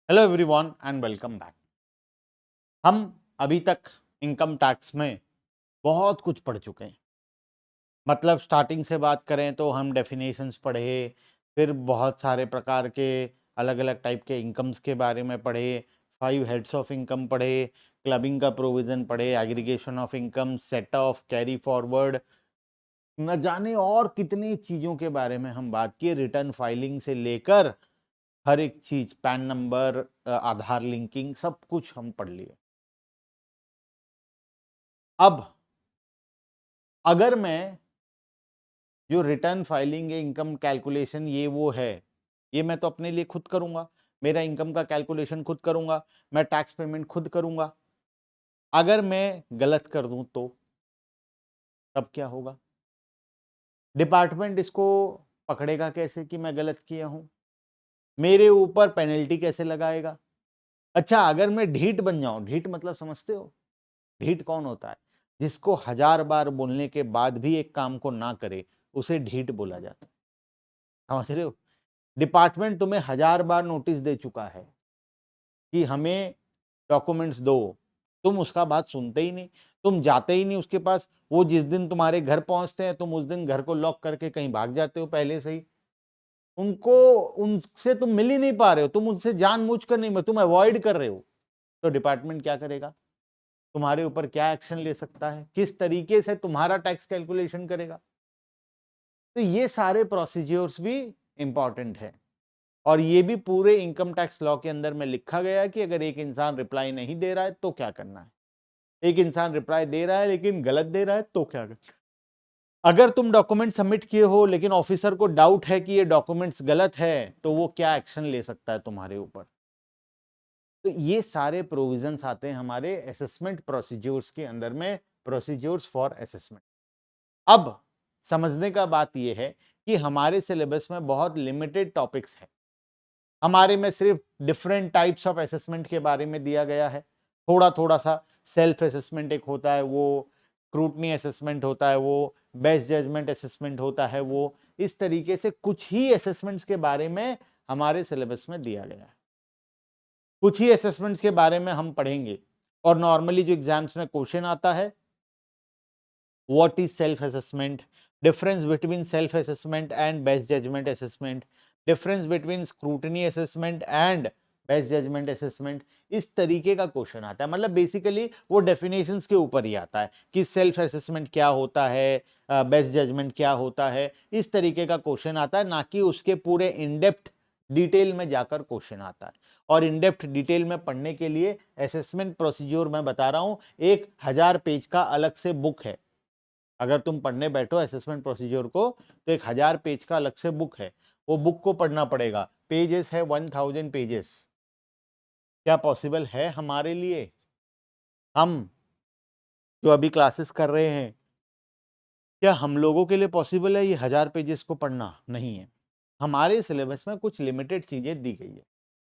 Hello everyone and welcome back. हम अभी तक इनकम टैक्स में बहुत कुछ पढ़ चुके हैं। मतलब स्टार्टिंग से बात करें तो हम डेफिनेशंस पढ़े, फिर बहुत सारे प्रकार के अलग अलग टाइप के इनकम्स के बारे में पढ़े, 5 हेड्स ऑफ इनकम पढ़े, क्लबिंग का प्रोविज़न पढ़े, aggregation of income, set of, carry forward, न जाने और कितनी चीज़ों के बारे में हम बात किए। रिटर्न फाइलिंग से लेकर हर एक चीज़, पैन नंबर, आधार लिंकिंग, सब कुछ हम पढ़ लिए। अब अगर मैं जो रिटर्न फाइलिंग है, इनकम कैलकुलेशन, ये वो है, ये मैं तो अपने लिए खुद करूंगा। मेरा इनकम का कैलकुलेशन खुद करूंगा, मैं टैक्स पेमेंट खुद करूंगा। अगर मैं गलत कर दूं तो तब क्या होगा? डिपार्टमेंट इसको पकड़ेगा कैसे कि मैं गलत किया हूं? मेरे ऊपर पेनल्टी कैसे लगाएगा? अच्छा, अगर मैं ढीठ बन जाऊं, ढीठ मतलब समझते हो? ढीठ कौन होता है? जिसको 1000 बार बोलने के बाद भी एक काम को ना करे, उसे ढीठ बोला जाता है। समझ रहे हो? डिपार्टमेंट तुम्हें 1000 बार नोटिस दे चुका है कि हमें डॉक्यूमेंट्स दो, तुम उसका बात सुनते ही नहीं, तुम जाते ही नहीं उसके पास। वो जिस दिन तुम्हारे घर पहुंचते हैं, तुम उस दिन घर को लॉक करके कहीं भाग जाते हो पहले से ही। उनको उनसे तुम मिल ही नहीं पा रहे हो, तुम उनसे जानबूझ कर नहीं, तुम अवॉइड कर रहे हो। तो डिपार्टमेंट क्या करेगा? तुम्हारे ऊपर क्या एक्शन ले सकता है? किस तरीके से तुम्हारा टैक्स कैलकुलेशन करेगा? तो ये सारे प्रोसीजर्स भी इंपॉर्टेंट है। और ये भी पूरे इनकम टैक्स लॉ के अंदर में लिखा गया है कि अगर एक इंसान रिप्लाई नहीं दे रहा है तो क्या करना है। एक इंसान रिप्लाई दे रहा है लेकिन गलत दे रहा है तो क्या करना है। अगर तुम डॉक्यूमेंट सबमिट किए हो लेकिन ऑफिसर को डाउट है कि ये डॉक्यूमेंट्स गलत है, तो वो क्या एक्शन ले सकता है तुम्हारे ऊपर। तो ये सारे प्रोविजंस आते हैं हमारे असेसमेंट प्रोसीजर्स के अंदर में, प्रोसीजर्स फॉर असेसमेंट। अब समझने का बात यह है कि हमारे सिलेबस में बहुत लिमिटेड टॉपिक्स हैं। हमारे में सिर्फ डिफरेंट टाइप्स ऑफ असेसमेंट के बारे में दिया गया है। थोड़ा थोड़ा सा सेल्फ असेसमेंट एक होता है, वो स्क्रूटनी असेसमेंट होता है, वो बेस्ट जजमेंट असेसमेंट होता है, वो इस तरीके से कुछ ही असेसमेंट्स के बारे में हमारे सिलेबस में दिया गया है। कुछ ही असेसमेंट्स के बारे में हम पढ़ेंगे। और नॉर्मली जो एग्जाम्स में क्वेश्चन आता है, what is self assessment, difference between self assessment and best judgment assessment, difference between scrutiny assessment and best judgement assessment, इस तरीके का क्वेश्चन आता है। मतलब बेसिकली वो डेफिनेशंस के ऊपर ही आता है कि सेल्फ असेसमेंट क्या होता है, बेस्ट जजमेंट क्या होता है, इस तरीके का क्वेश्चन आता है, ना कि उसके पूरे इन डेप्थ डिटेल में जाकर क्वेश्चन आता है। और इन डेप्थ डिटेल में पढ़ने के लिए असेसमेंट प्रोसीजर मैं बता रहा हूं, एक 1000 पेज का अलग से बुक है। अगर तुम पढ़ने बैठो असेसमेंट प्रोसीजर को, तो एक 1000 पेज का अलग से बुक है, वो बुक को पढ़ना पड़ेगा। पेजेस है 1000 पेजेस। क्या पॉसिबल है हमारे लिए? हम जो अभी क्लासेस कर रहे हैं, क्या हम लोगों के लिए पॉसिबल है ये 1000 पेजेस को पढ़ना? नहीं है। हमारे सिलेबस में कुछ लिमिटेड चीजें दी गई है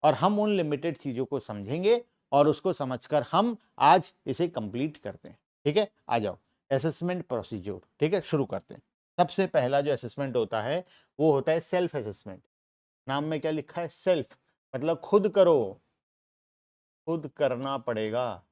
और हम उन लिमिटेड चीजों को समझेंगे और उसको समझकर हम आज इसे कंप्लीट करते हैं। ठीक है, आ जाओ असेसमेंट प्रोसीजर। ठीक है, शुरू करते हैं। सबसे पहला जो असेसमेंट होता है वो होता है सेल्फ असेसमेंट। नाम में क्या लिखा है? सेल्फ, मतलब खुद करो, खुद करना पड़ेगा।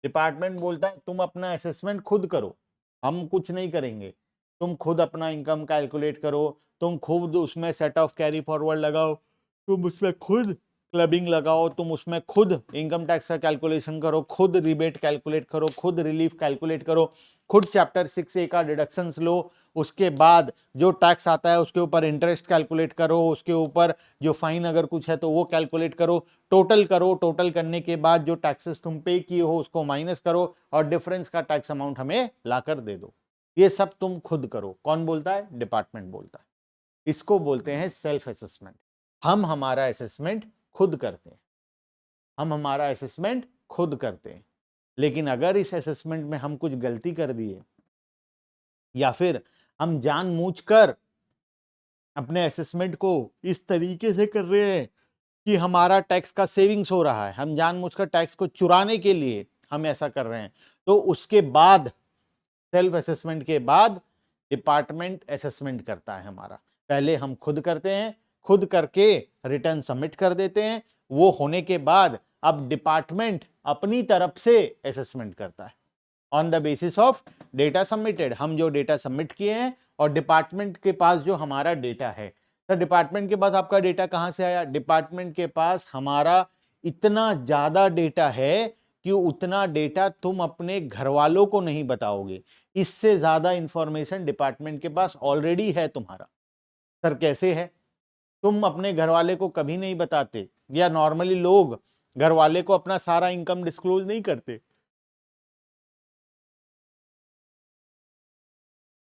डिपार्टमेंट बोलता है तुम अपना असेसमेंट खुद करो, हम कुछ नहीं करेंगे। तुम खुद अपना इनकम कैलकुलेट करो, तुम खुद उसमें सेट ऑफ कैरी फॉरवर्ड लगाओ, तुम उसमें खुद क्लबिंग लगाओ, तुम उसमें खुद इनकम टैक्स का कैलकुलेशन करो, खुद रिबेट कैलकुलेट करो, खुद रिलीफ कैलकुलेट करो, खुद चैप्टर 6A का डिडक्शंस लो। उसके बाद जो टैक्स आता है उसके ऊपर इंटरेस्ट कैलकुलेट करो, उसके ऊपर जो फाइन अगर कुछ है तो वो कैलकुलेट करो, टोटल करो, टोटल करने के बाद जो टैक्सेस तुम पे किए हो उसको माइनस करो और डिफरेंस का टैक्स अमाउंट हमें लाकर दे दो। ये सब तुम खुद करो। कौन बोलता है? डिपार्टमेंट बोलता है। इसको बोलते हैं सेल्फ असेसमेंट। हम हमारा असेसमेंट खुद करते हैं, हम हमारा असेसमेंट खुद करते हैं। लेकिन अगर इस असेसमेंट में हम कुछ गलती कर दिए या फिर हम जानबूझकर अपने असेसमेंट को इस तरीके से कर रहे हैं कि हमारा टैक्स का सेविंग्स हो रहा है, हम जानबूझकर टैक्स को चुराने के लिए हम ऐसा कर रहे हैं, तो उसके बाद सेल्फ असेसमेंट के बाद डिपार्टमेंट असेसमेंट करता है हमारा। पहले हम खुद करते हैं, खुद करके रिटर्न सबमिट कर देते हैं। वो होने के बाद अब डिपार्टमेंट अपनी तरफ से असेसमेंट करता है on the basis of data submitted. हम जो डेटा सबमिट किए हैं और डिपार्टमेंट के पास जो हमारा डेटा है। तो डिपार्टमेंट के पास आपका डेटा कहां से आया? डिपार्टमेंट के पास हमारा इतना ज्यादा डेटा है कि उतना डेटा तुम अपने घर वालों को नहीं बताओगे। इससे ज्यादा इंफॉर्मेशन डिपार्टमेंट के पास ऑलरेडी है तुम्हारा। सर कैसे है? तुम अपने घर वाले को कभी नहीं बताते, या नॉर्मली लोग घर वाले को अपना सारा इनकम डिस्क्लोज नहीं करते।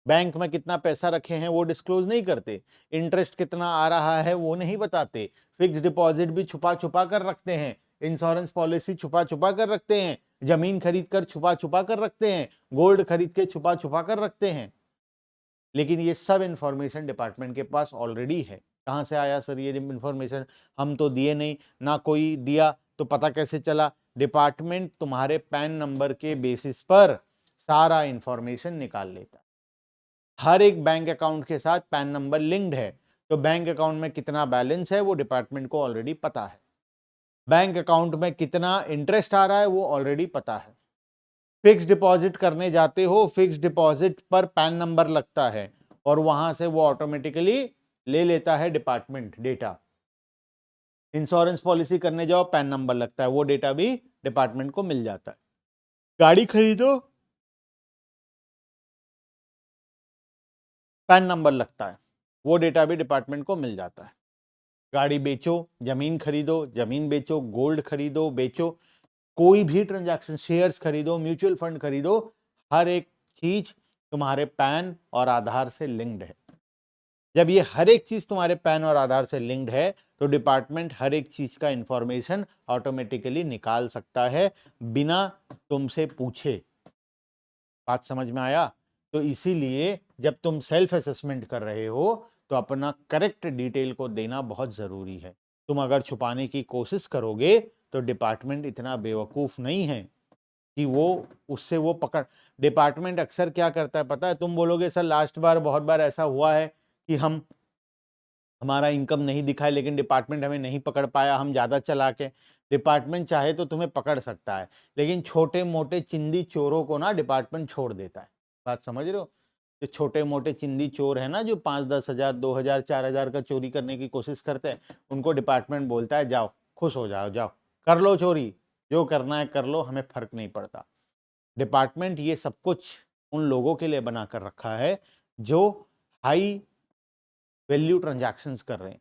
बैंक में कितना पैसा रखे हैं वो डिस्क्लोज नहीं करते, इंटरेस्ट कितना आ रहा है वो नहीं बताते, फिक्स डिपॉजिट भी छुपा छुपा कर रखते हैं, इंश्योरेंस पॉलिसी छुपा छुपा कर रखते हैं, जमीन खरीद कर छुपा छुपा कर रखते हैं, गोल्ड खरीद के छुपा छुपा कर रखते हैं। लेकिन ये सब इंफॉर्मेशन डिपार्टमेंट के पास ऑलरेडी है। कहां से आया सर ये इंफॉर्मेशन? हम तो दिए नहीं, ना कोई दिया, तो पता कैसे चला? डिपार्टमेंट तुम्हारे पैन नंबर के बेसिस पर सारा इंफॉर्मेशन निकाल लेता है। हर एक बैंक अकाउंट के साथ पैन नंबर लिंक्ड है, तो बैंक अकाउंट में कितना बैलेंस है वो डिपार्टमेंट को ऑलरेडी पता है। बैंक अकाउंट में कितना इंटरेस्ट आ रहा है वो ऑलरेडी पता है। फिक्स डिपॉजिट करने जाते हो, फिक्स डिपॉजिट पर पैन नंबर लगता है और वहां से वो ऑटोमेटिकली ले लेता है डिपार्टमेंट डेटा। इंश्योरेंस पॉलिसी करने जाओ, पैन नंबर लगता है, वो डेटा भी डिपार्टमेंट को मिल जाता है। गाड़ी खरीदो, पैन नंबर लगता है, वो डेटा भी डिपार्टमेंट को मिल जाता है। गाड़ी बेचो, जमीन खरीदो, जमीन बेचो, गोल्ड खरीदो बेचो, कोई भी ट्रांजैक्शन, शेयर्स खरीदो, म्यूचुअल फंड खरीदो, हर एक चीज तुम्हारे पैन और आधार से लिंक्ड है। जब ये हर एक चीज तुम्हारे पैन और आधार से लिंक्ड है तो डिपार्टमेंट हर एक चीज का इंफॉर्मेशन ऑटोमेटिकली निकाल सकता है बिना तुमसे पूछे। बात समझ में आया? तो इसीलिए जब तुम सेल्फ असेसमेंट कर रहे हो तो अपना करेक्ट डिटेल को देना बहुत जरूरी है। तुम अगर छुपाने की कोशिश करोगे तो डिपार्टमेंट इतना बेवकूफ नहीं है कि वो उससे वो पकड़। डिपार्टमेंट अक्सर क्या करता है पता है? तुम बोलोगे सर लास्ट बार बहुत बार ऐसा हुआ है कि हमारा इनकम नहीं दिखाए लेकिन डिपार्टमेंट हमें नहीं पकड़ पाया, हम ज्यादा चला के। डिपार्टमेंट चाहे तो तुम्हें पकड़ सकता है, लेकिन छोटे मोटे चिंदी चोरों को ना डिपार्टमेंट छोड़ देता है। बात समझ रहे हो? जो छोटे मोटे चिंदी चोर है ना, जो 5-10 हजार 2 हजार 4 हजार का चोरी करने की कोशिश करते हैं, उनको डिपार्टमेंट बोलता है जाओ खुश हो जाओ, जाओ कर लो चोरी, जो करना है कर लो, हमें फर्क नहीं पड़ता। डिपार्टमेंट ये सब कुछ उन लोगों के लिए बना कर रखा है जो हाई वैल्यू ट्रांजैक्शंस कर रहे हैं,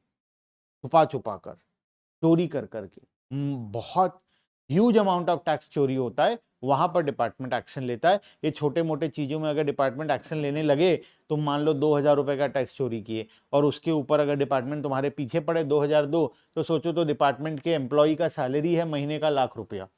छुपा छुपा कर, चोरी कर करके। बहुत ह्यूज अमाउंट ऑफ टैक्स चोरी होता है, वहां पर डिपार्टमेंट एक्शन लेता है। ये छोटे मोटे चीजों में अगर डिपार्टमेंट एक्शन लेने लगे, तुम मान लो 2,000 रुपए का टैक्स चोरी किए और उसके ऊपर अगर डिपार्टमेंट तुम्हारे पीछे पड़े 2,002, तो सोचो तो डिपार्टमेंट के एम्प्लॉय का सैलरी है महीने का ₹1,00,000।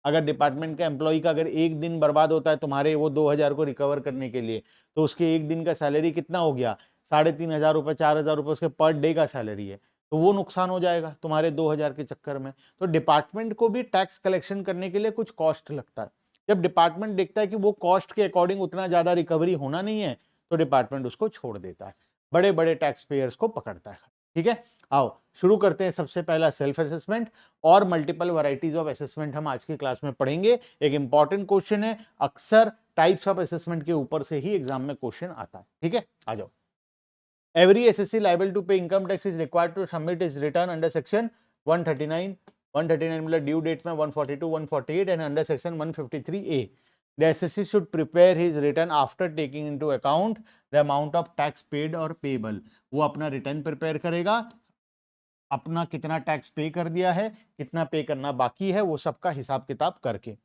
अगर डिपार्टमेंट का एम्प्लॉय का अगर एक दिन बर्बाद होता है तुम्हारे वो 2,000 को रिकवर करने के लिए, तो उसके एक दिन का सैलरी कितना हो गया? 3,500 रुपए, 4,000 रुपए उसके पर डे का सैलरी है। तो वो नुकसान हो जाएगा तुम्हारे 2,000 के चक्कर में। तो डिपार्टमेंट को भी टैक्स कलेक्शन करने के लिए कुछ कॉस्ट लगता है। जब डिपार्टमेंट देखता है कि वो कॉस्ट के अकॉर्डिंग उतना ज्यादा रिकवरी होना नहीं है, तो डिपार्टमेंट उसको छोड़ देता है, बड़े बड़े टैक्स पेयर्स को पकड़ता है। ठीक है, आओ शुरू करते हैं। सबसे पहला सेल्फ असेसमेंट और मल्टीपल वैरायटीज ऑफ असेसमेंट हम आज की क्लास में पढ़ेंगे। एक इंपॉर्टेंट क्वेश्चन है, अक्सर टाइप्स ऑफ असेसमेंट के ऊपर से ही एग्जाम में क्वेश्चन आता है। ठीक है, आ जाओ। Every SSC liable to pay income tax is required to submit its return under section 139. 139 मतलब ड्यू डेट में 142, 148 and under section 153A. The SSC should prepare his return after taking into account the amount of tax paid or payable. वो अपना return preparer करेगा, अपना कितना tax पे कर दिया है, कितना पे करना बाकी है, वो सबका हिसाब किताब करके।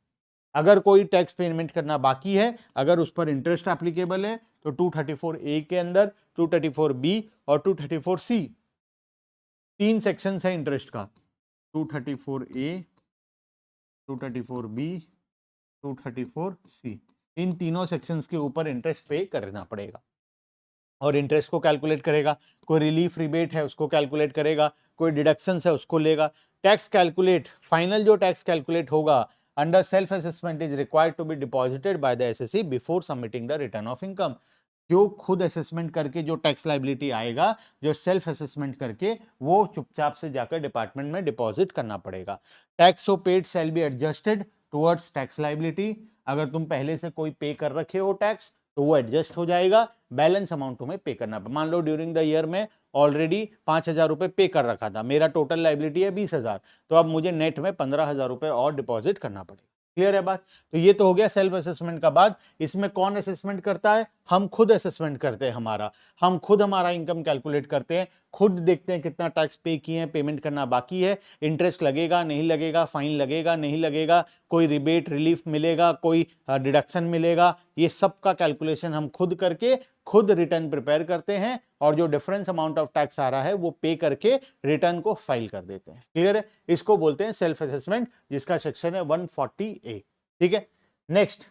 अगर कोई टैक्स पेमेंट करना बाकी है, अगर उस पर इंटरेस्ट एप्लीकेबल है, तो 234A के अंदर 234B और 234C तीन सेक्शन है इंटरेस्ट का। 234A, 234B, 234C, इन तीनों सेक्शंस के ऊपर इंटरेस्ट पे करना पड़ेगा और इंटरेस्ट को कैलकुलेट करेगा। कोई रिलीफ रिबेट है उसको कैलकुलेट करेगा, कोई डिडक्शंस है उसको लेगा। टैक्स कैलकुलेट, फाइनल जो टैक्स कैलकुलेट होगा under self assessment is required to be deposited by the assessee before submitting the return of income. जो खुद असेसमेंट करके जो टैक्स लाइबिलिटी आएगा, जो सेल्फ असेसमेंट करके, वो चुपचाप से जाकर डिपार्टमेंट में डिपॉजिट करना पड़ेगा। Tax so paid shall be adjusted towards tax liability. अगर तुम पहले से कोई पे कर रखे हो टैक्स, तो वो एडजस्ट हो जाएगा, बैलेंस अमाउंट तुम्हें पे करना पड़ेगा। मान लो ड्यूरिंग द ईयर में ऑलरेडी 5,000 रुपए पे कर रखा था, मेरा टोटल लाइबिलिटी है 20,000, तो अब मुझे नेट में 15,000 रुपए और डिपॉजिट करना पड़ेगा। क्लियर है बात? तो ये तो हो गया सेल्फ असेसमेंट का। बाद इसमें कौन असेसमेंट करता है? हम खुद असेसमेंट करते हैं हमारा, हम खुद हमारा इनकम कैलकुलेट करते हैं, खुद देखते हैं कितना टैक्स पे किए हैं, पेमेंट करना बाकी है, इंटरेस्ट लगेगा नहीं लगेगा, फाइन लगेगा नहीं लगेगा, कोई रिबेट रिलीफ मिलेगा, कोई डिडक्शन मिलेगा, ये सब का कैलकुलेशन हम खुद करके खुद रिटर्न प्रिपेयर करते हैं, और जो डिफरेंस अमाउंट ऑफ टैक्स आ रहा है वो पे करके रिटर्न को फाइल कर देते हैं। क्लियर है? इसको बोलते हैं सेल्फ असेसमेंट, जिसका सेक्शन है 140A। ठीक है, next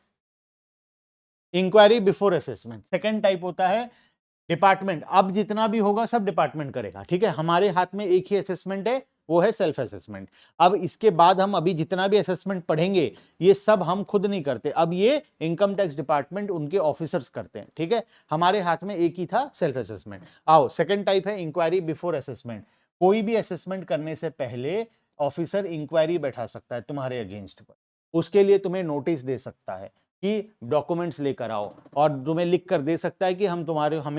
inquiry before assessment. Second type होता है डिपार्टमेंट। अब जितना भी होगा सब डिपार्टमेंट करेगा। ठीक है, हमारे हाथ में एक ही असेसमेंट है, वो है सेल्फ असेसमेंट। अब इसके बाद हम अभी जितना भी असेसमेंट पढ़ेंगे, ये सब हम खुद नहीं करते, अब ये इनकम टैक्स डिपार्टमेंट उनके ऑफिसर्स करते हैं। ठीक है, हमारे हाथ में एक ही था, सेल्फ असेसमेंट। आओ, सेकंड टाइप है इंक्वायरी बिफोर असेसमेंट। कोई भी असेसमेंट करने से पहले ऑफिसर इंक्वायरी बैठा सकता है तुम्हारे अगेंस्ट पर। उसके लिए तुम्हें नोटिस दे सकता है कि डॉक्यूमेंट्स लेकर आओ, और तुम्हें लिख कर दे सकता है कि हमें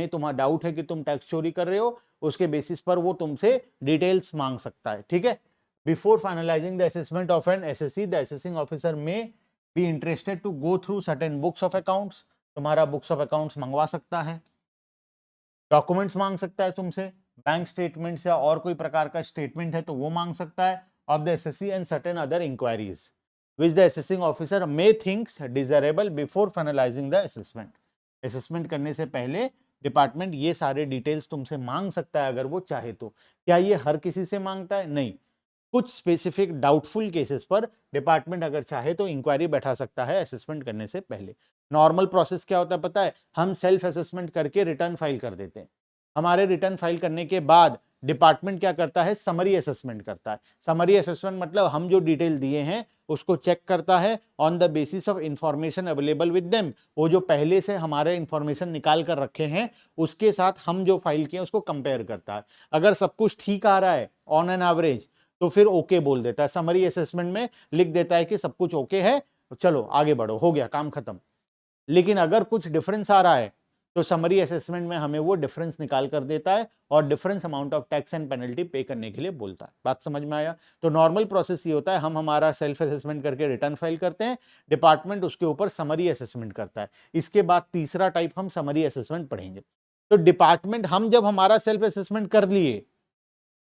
तुम्हारा डाउट है कि तुम टैक्स चोरी कर रहे हो, उसके बेसिस पर वो तुमसे डिटेल्स मांग सकता है। ठीक है, before finalising the assessment of an assessee, the assessing officer may be interested to go through certain books of accounts. तुम्हारा बुक्स ऑफ अकाउंट्स मंगवा सकता है, डॉक्यूमेंट्स मांग सकता है तुमसे, बैंक स्टेटमेंट्स या और कोई प्रकार का स्टेटमेंट है तो वो मांग सकता है, of the assessee and certain other inquiries which the assessing officer may thinks desirable before finalizing the assessment। Assessment करने से पहले डिपार्टमेंट ये सारे डिटेल्स तुमसे मांग सकता है अगर वो चाहे तो। क्या ये हर किसी से मांगता है? नहीं, कुछ स्पेसिफिक डाउटफुल केसेस पर डिपार्टमेंट अगर चाहे तो इंक्वायरी बैठा सकता है असेसमेंट करने से पहले। नॉर्मल प्रोसेस क्या होता है पता है? हम सेल्फ असेसमेंट करके रिटर्न फाइल कर देते हैं। हमारे रिटर्न फाइल करने के बाद डिपार्टमेंट क्या करता है? समरी असेसमेंट करता है। समरी असेसमेंट मतलब हम जो डिटेल दिए हैं उसको चेक करता है on the basis of information available with them. वो जो पहले से हमारे इंफॉर्मेशन निकाल कर रखे हैं उसके साथ हम जो फाइल किए उसको कंपेयर करता है। अगर सब कुछ ठीक आ रहा है ऑन एन एवरेज, तो फिर ओके बोल देता है। समरी असेसमेंट में लिख देता है कि सब कुछ ओके है, चलो आगे बढ़ो, हो गया काम खत्म। लेकिन अगर कुछ डिफरेंस आ रहा है तो समरी असेसमेंट में हमें वो डिफरेंस निकाल कर देता है और difference amount of tax and penalty पे करने के लिए बोलता है। बात समझ में आया? तो नॉर्मल प्रोसेस ये होता है, हम हमारा सेल्फ असेसमेंट करके रिटर्न फाइल करते हैं, डिपार्टमेंट उसके ऊपर समरी असेसमेंट करता है। इसके बाद तीसरा टाइप हम समरी असेसमेंट पढ़ेंगे। तो डिपार्टमेंट, हम जब हमारा सेल्फ असेसमेंट कर लिए,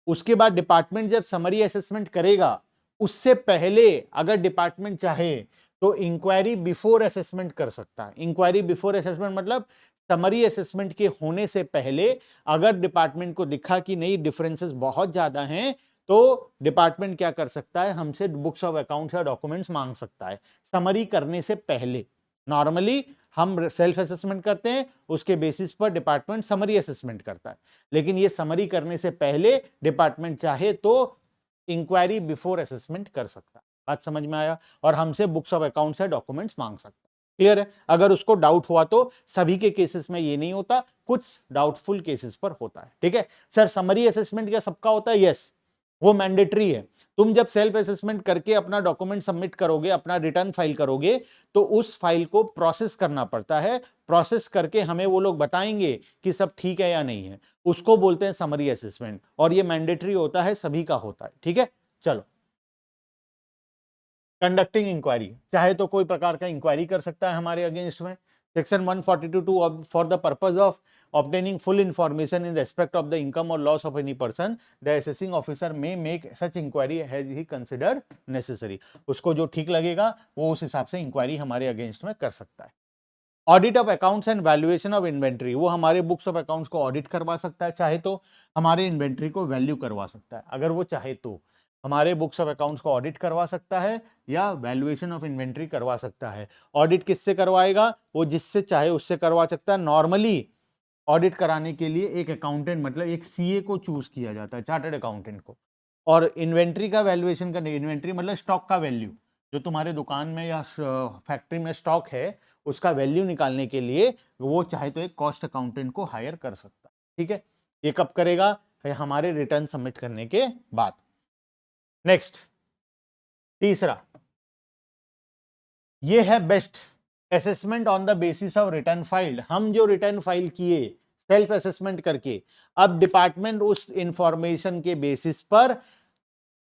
उसके बाद डिपार्टमेंट जब समरी असेसमेंट करेगा, उससे पहले अगर डिपार्टमेंट चाहे तो इंक्वायरी बिफोर असेसमेंट कर सकता है। इंक्वायरी बिफोर असेसमेंट मतलब समरी असेसमेंट के होने से पहले अगर डिपार्टमेंट को दिखा कि नहीं डिफरेंसेस बहुत ज्यादा हैं, तो डिपार्टमेंट क्या कर सकता है? हमसे बुक्स ऑफ अकाउंट्स या डॉक्यूमेंट्स मांग सकता है समरी करने से पहले। नॉर्मली हम सेल्फ असेसमेंट करते हैं, उसके बेसिस पर डिपार्टमेंट समरी असेसमेंट करता है, लेकिन ये समरी करने से पहले डिपार्टमेंट चाहे तो इंक्वायरी बिफोर असेसमेंट कर सकता है। बात समझ में आया? और हमसे बुक्स ऑफ अकाउंट्स या डॉक्यूमेंट्स मांग सकता है। क्लियर है? अगर उसको डाउट हुआ तो, सभी के केसेस में ये नहीं होता, कुछ डाउटफुल केसेस पर होता है। ठीक है सर, समरी असेसमेंट क्या सबका होता है? यस, वो मैंडेटरी है। तुम जब सेल्फ असेसमेंट करके अपना डॉक्यूमेंट सबमिट करोगे, अपना रिटर्न फाइल करोगे, तो उस फाइल को प्रोसेस करना पड़ता है। प्रोसेस करके हमें वो लोग बताएंगे कि सब ठीक है या नहीं है, उसको बोलते हैं समरी असेसमेंट, और ये मैंडेटरी होता है, सभी का होता है। ठीक है, चलो कंडक्टिंग इंक्वायरी, चाहे तो कोई प्रकार का इंक्वायरी कर सकता है हमारे अगेंस्ट में। Section 142 for the purpose of obtaining full information in respect of the income or loss of any person, the assessing officer may make such inquiry as he consider necessary। उसको जो ठीक लगेगा वो उस हिसाब से इंक्वायरी हमारे अगेंस्ट में कर सकता है। Audit of accounts and valuation of inventory, वो हमारे बुक्स ऑफ अकाउंट्स को ऑडिट करवा सकता है, चाहे तो हमारे इन्वेंट्री को वैल्यू करवा सकता है। अगर वो चाहे तो हमारे बुक्स ऑफ अकाउंट्स को ऑडिट करवा सकता है या वैल्यूएशन ऑफ इन्वेंट्री करवा सकता है। ऑडिट किससे करवाएगा? वो जिससे चाहे उससे करवा सकता है। नॉर्मली ऑडिट कराने के लिए एक अकाउंटेंट मतलब एक सीए को चूज किया जाता है, चार्टर्ड अकाउंटेंट को। और इन्वेंट्री का वैल्यूएशन करने, इन्वेंट्री मतलब स्टॉक का वैल्यू, जो तुम्हारे दुकान में या फैक्ट्री में स्टॉक है उसका वैल्यू निकालने के लिए वो चाहे तो एक कॉस्ट अकाउंटेंट को हायर कर सकता है। ठीक है, ये कब करेगा? हमारे रिटर्न सबमिट करने के बाद। नेक्स्ट, तीसरा, ये है best assessment on the basis of return filed. हम जो रिटर्न फाइल किए सेल्फ असेसमेंट करके, अब डिपार्टमेंट उस इंफॉर्मेशन के बेसिस पर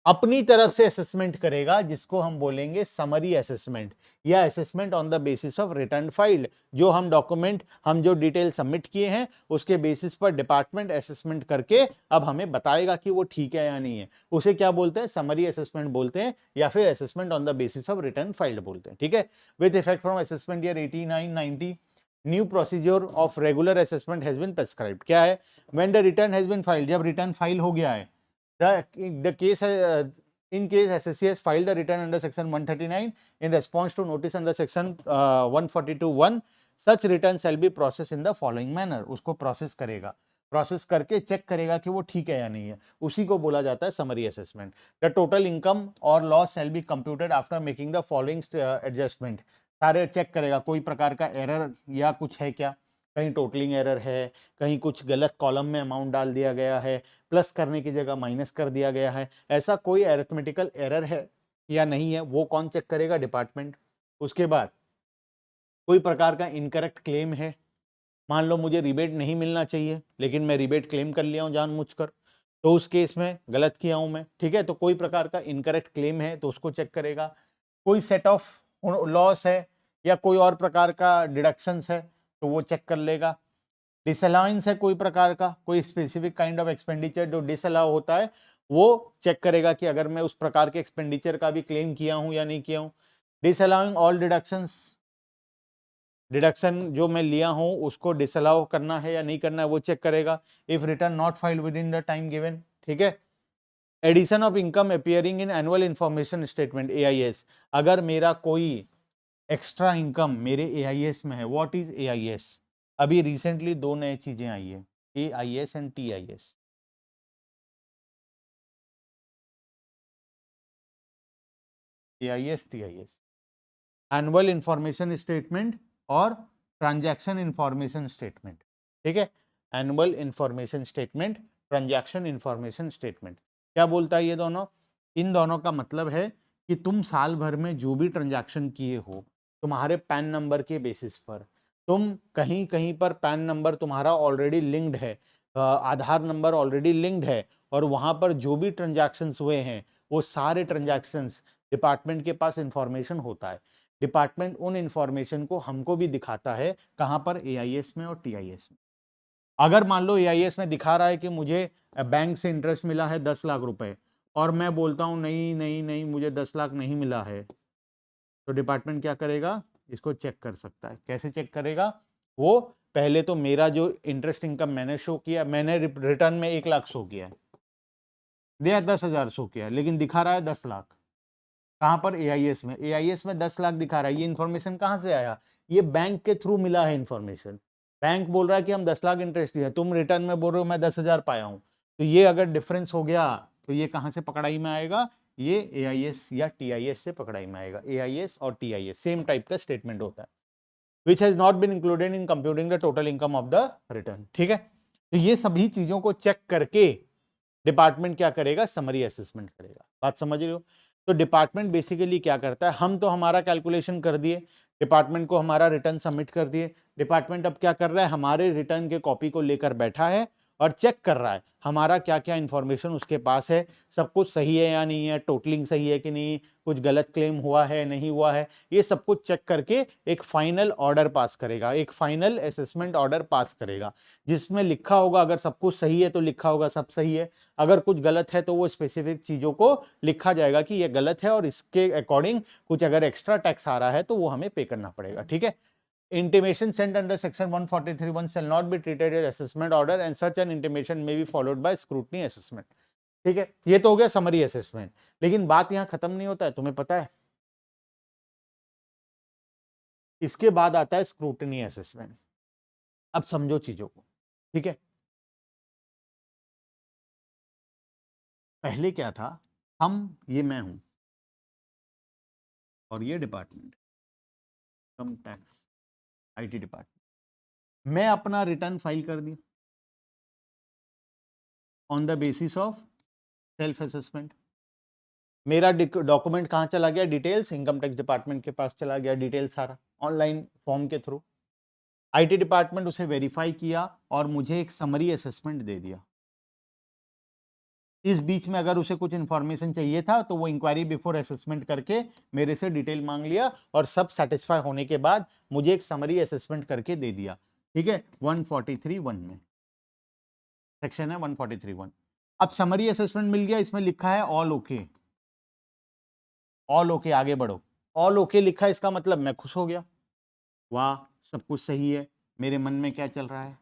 अपनी तरफ से असेसमेंट करेगा, जिसको हम बोलेंगे समरी असेसमेंट या assessment on the basis of return filed. जो हम डॉक्यूमेंट, हम जो डिटेल सबमिट किए हैं उसके बेसिस पर डिपार्टमेंट असेसमेंट करके अब हमें बताएगा कि वो ठीक है या नहीं है। उसे क्या बोलते हैं? समरी असेसमेंट बोलते हैं, या फिर assessment on the basis of return filed बोलते हैं। ठीक है, with effect from assessment year 89-90 new procedure of regular assessment has been prescribed. क्या है? When the return has been filed, जब रिटर्न फाइल हो गया है, the case in case SSC has filed a return under section 139 in response to notice under section 142(1), such return shall be processed in the following manner। उसको process करेगा, process करके check करेगा कि वो ठीक है या नहीं है, उसी को बोला जाता है summary assessment. The total income और loss shall be computed after making the following adjustment. सारे चेक करेगा कोई प्रकार का एरर या कुछ है क्या, कहीं टोटलिंग एरर है, कहीं कुछ गलत कॉलम में अमाउंट डाल दिया गया है, प्लस करने की जगह माइनस कर दिया गया है, ऐसा कोई अरिथमेटिकल एरर है या नहीं है, वो कौन चेक करेगा? डिपार्टमेंट। उसके बाद कोई प्रकार का इनकरेक्ट क्लेम है, मान लो मुझे रिबेट नहीं मिलना चाहिए लेकिन मैं रिबेट क्लेम कर लिया हूं जानबूझकर, तो उस केस में गलत किया हूं मैं। ठीक है, तो कोई प्रकार का इनकरेक्ट क्लेम है तो उसको चेक करेगा। कोई सेट ऑफ लॉस है या कोई और प्रकार का डिडक्शंस है तो वो चेक कर लेगा। डिसअलाउंस है कोई प्रकार का, कोई स्पेसिफिक काइंड ऑफ एक्सपेंडिचर जो डिसअलाउ होता है, वो चेक करेगा कि अगर मैं उस प्रकार के एक्सपेंडिचर का भी क्लेम किया हूं या नहीं किया हूं। डिसअलाउइंग ऑल डिडक्शंस, डिडक्शन जो मैं लिया हूं उसको डिसअलाउ करना है या नहीं करना है वो चेक करेगा। If return not filed within the time given. ठीक है, addition of income appearing in annual information statement AIS, अगर मेरा कोई एक्स्ट्रा इनकम मेरे AIS में है। What is AIS? अभी रिसेंटली दो नए चीजें आई है, AIS and TIS। AIS TIS, annual information statement और ट्रांजैक्शन इंफॉर्मेशन स्टेटमेंट। ठीक है, annual information statement, transaction information statement. क्या बोलता है ये दोनों? इन दोनों का मतलब है कि तुम साल भर में जो भी ट्रांजैक्शन किए हो, तुम्हारे पैन नंबर के बेसिस पर, तुम कहीं कहीं पर पैन नंबर तुम्हारा ऑलरेडी लिंक्ड है, आधार नंबर ऑलरेडी लिंक्ड है, और वहां पर जो भी ट्रांजैक्शंस हुए हैं वो सारे ट्रांजैक्शंस डिपार्टमेंट के पास इंफॉर्मेशन होता है। डिपार्टमेंट उन इंफॉर्मेशन को हमको भी दिखाता है, कहां पर? AIS में और TIS में। अगर मान लो AIS में दिखा रहा है कि मुझे बैंक से इंटरेस्ट मिला है 10 लाख रुपए, और मैं बोलता हूं नहीं नहीं नहीं मुझे 10 लाख नहीं मिला है, तो डिपार्टमेंट क्या करेगा? इसको चेक कर सकता है। कैसे चेक करेगा? वो पहले तो मेरा जो इंटरेस्ट इनकम मैंने शो किया, मैंने रिटर्न में 1 लाख शो किया है, दिया 10,000 शो किया है, लेकिन दिखा रहा है 10 लाख। कहां पर? AIS में। AIS में 10 लाख दिखा रहा है। ये इन्फॉर्मेशन कहां से आया? ये बैंक के थ्रू मिला है इन्फॉर्मेशन। बैंक बोल रहा है कि हम 10 लाख इंटरेस्ट दिया, तुम रिटर्न में बोल रहे हो मैं 10,000 पाया हूं, तो ये अगर डिफरेंस हो गया तो ये कहां से पकड़ाई में आएगा? ये AIS या TIS से पकड़ाई में आएगा। AIS और TIS सेम टाइप का स्टेटमेंट होता है, which has not been included in computing the total income of the return. ठीक है, तो ये सभी चीजों को चेक करके डिपार्टमेंट क्या करेगा? समरी असेसमेंट करेगा। बात समझ रहे हो? तो डिपार्टमेंट बेसिकली क्या करता है? हम तो हमारा कैलकुलेशन कर दिए, डिपार्टमेंट को हमारा रिटर्न सबमिट कर दिए। डिपार्टमेंट अब क्या कर रहा है? हमारे रिटर्न के कॉपी को लेकर बैठा है और चेक कर रहा है हमारा क्या क्या इंफॉर्मेशन उसके पास है, सब कुछ सही है या नहीं है, टोटलिंग सही है कि नहीं, कुछ गलत क्लेम हुआ है नहीं हुआ है, ये सब कुछ चेक करके एक फाइनल ऑर्डर पास करेगा, एक फाइनल असेसमेंट ऑर्डर पास करेगा, जिसमें लिखा होगा, अगर सब कुछ सही है तो लिखा होगा सब सही है, अगर कुछ गलत है तो वो स्पेसिफिक चीजों को लिखा जाएगा कि ये गलत है और इसके अकॉर्डिंग कुछ अगर एक्स्ट्रा टैक्स आ रहा है तो वो हमें पे करना पड़ेगा। ठीक है, intimation sent under section 143(1) shall not be treated as assessment order and such an intimation may be followed by scrutiny assessment। ठीक है, ये तो हो गया समरी असेसमेंट, लेकिन बात यहां खत्म नहीं होता है, तुम्हें पता है इसके बाद आता है स्क्रूटनी असेसमेंट। अब समझो चीजों को। ठीक है, पहले क्या था? हम, ये मैं हूं और ये department, income tax IT department. मैं अपना रिटर्न फाइल कर दिया on the basis of self assessment. मेरा डॉक्यूमेंट कहाँ चला गया? डिटेल्स इनकम टैक्स डिपार्टमेंट के पास चला गया, डिटेल सारा ऑनलाइन फॉर्म के थ्रू। आईटी डिपार्टमेंट उसे वेरीफाई किया और मुझे एक समरी असेसमेंट दे दिया। इस बीच में अगर उसे कुछ इंफॉर्मेशन चाहिए था तो वो इंक्वायरी बिफोर असेसमेंट करके मेरे से डिटेल मांग लिया और सब सेटिस्फाई होने के बाद मुझे एक समरी असेसमेंट करके दे दिया। ठीक है, 143(1) में सेक्शन है 143(1). अब समरी असेसमेंट मिल गया, इसमें लिखा है ऑल ओके, ऑल ओके, आगे बढ़ो। ऑल ओके लिखा है, इसका मतलब मैं खुश हो गया, वाह सब कुछ सही है। मेरे मन में क्या चल रहा है?